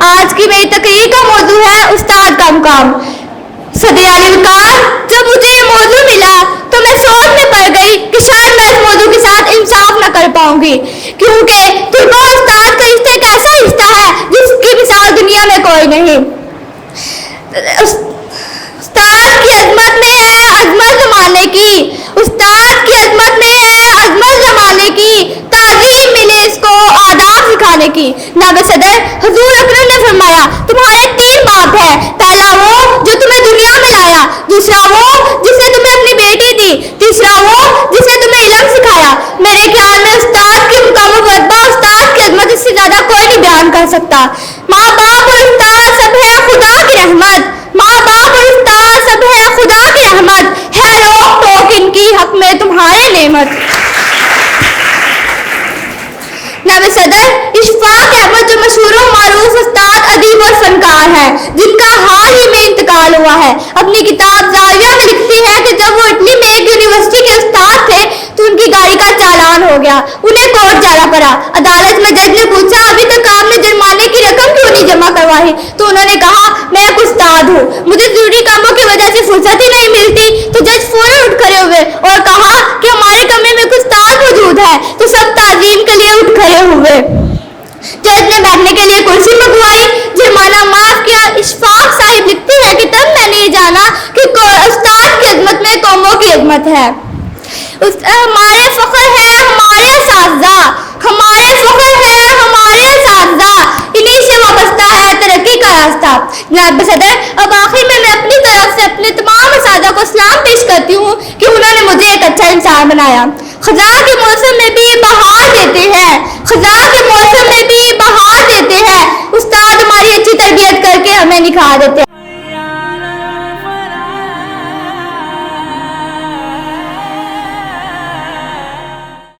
آج کی میری تقریر کا موضوع ہے استاد کا مقام۔ صدیان وقار جب مجھے یہ موضوع ملا تو میں سوچ میں پڑ گئی کہ شاید میں اس موضوع کے ساتھ انصاف نہ کر پاؤں گی، کیونکہ طلباء اور استاد کا رشتہ ایک ایسا رشتہ ہے جس کی مثال دنیا میں کوئی نہیں۔ استاد کی عظمت میں ہے عظمت زمانے کی، استاد کی عظمت میں ہے عظمت زمانے کی، تعلیم ملے اس کو آداب سکھانے کی۔ نائب صدر حضور اکرم نے فرمایا تمہارے 3 باپ ہیں، پہلا وہ جو تمہیں دنیا میں لایا، دوسرا وہ جس نے تمہیں اپنی بیٹی دی، تیسرا وہ جس نے تمہیں علم سکھایا۔ میرے خیال میں استاد کے مقام و رتبہ، استاد کی عظمت اس سے زیادہ کوئی نہیں بیان کر سکتا۔ ماں باپ اور استاد سب ہے خدا کی رحمت، ماں باپ اور استاد سب ہے خدا کی رحمت، ہے روک ٹوک ان کی حق میں تمہارے نعمت۔ نائب صدر اشفاق احمد جو مشہور و معروف استاد ادیب اور فنکار ہیں، جن کا حال ہی میں انتقال ہوا ہے، اپنی کتاب زاویہ میں لکھتی ہے کہ جب وہ اٹلی میں ایک یونیورسٹی کے استاد تھے تو ان کی گاڑی کا چالان ہو گیا، انہیں کورٹ جانا پڑا۔ عدالت میں جج نے پوچھا ابھی تک آپ نے جرمانے کی رقم کیوں نہیں جمع کروائی؟ تو انہوں نے کہا میں ایک استاد ہوں، مجھے ضروری کاموں کی وجہ سے فرصت ہی نہیں ملتی۔ تو جج فوراً اٹھ کھڑے ہوئے اور کہا کہ ہمارے کمرے میں ایک استاد موجود ہے، تو سب تعظیم کے لیے اٹھ کھڑے ہوئے۔ جج نے بیٹھنے کے لیے کرسی منگوائی، جرمانہ معاف کیا۔ اشفاق صاحب لکھتے ہیں کہ تب میں نے یہ جانا کہ استاد کی عظمت میں قوموں کی عظمت ہے۔ ہمارے فخر ہے ہمارے اساتذہ، ہمارے فخر ہے ہمارے اساتذہ، انہی سے وابستہ ہے ترقی کا راستہ۔ جناب صدر اب آخر میں اپنی طرف سے اپنے تمام اساتذہ کو سلام پیش کرتی ہوں کہ انہوں نے مجھے ایک اچھا انسان بنایا۔ خزاں کے موسم میں بھی بہار دیتے ہیں، خزاں کے موسم میں بھی بہار دیتے ہیں، استاد ہماری اچھی تربیت کر کے ہمیں نکھار دیتے ہیں۔